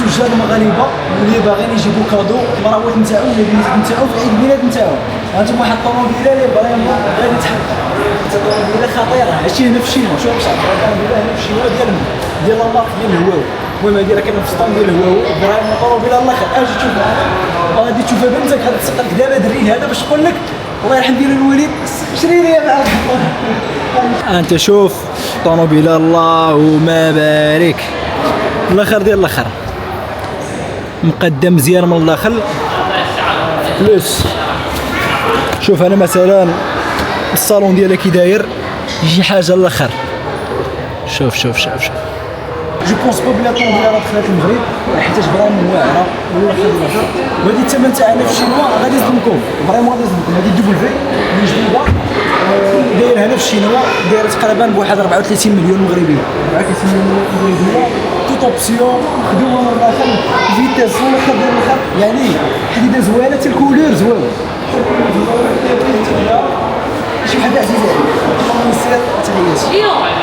التجار المغاربه اللي باغيين يجيبوا كادو المراوح نتاعو ولا البنات نتاعو في عيد الميلاد نتاعو. هانتوما واحد الطوموبيله اللي فريمون غادي تحقق طوموبيله خطيره. عرفتي هنا في الشينوا شوف بصح الطوموبيله هنا في الشينوا ديال لا مارك ديال الهواوي. المهم هادي راه كاينه في السطون ديال الهواوي فريمون طوموبيله الله خير. اجي تشوفها غادي تشوفها بنتك غادي تسقط لك دابا دري هذا باش تقول لك الله يرحم ديال الوالد شري لي معاك. انت شوف طوموبيله اللهم بارك الاخر ديال الاخر مقدم مزيان من الداخل بلوس. شوف انا مثلا الصالون ديالها كي داير شي حاجه الاخر. شوف شوف شوف شوف جو بونس با بلا طوموبيله راه دخلت المغرب حيتاش فريمون واعره والاخر. وهادي الثمن تاعها في الشينوا غادي يصدمكم فريمون غادي يصدمكم. هادي دبل في اللي جديده داير هنا في الشينوا دايره تقريبا بواحد 34 مليون مغربي. 34 مليون مغربيه توت اوبسيون خدوها من الاخر فيتاس والاخر ديال الاخر يعني حديده زوينه حتى الكولور زوين. شي حاجه عزيزه عليك نسير تحياتي.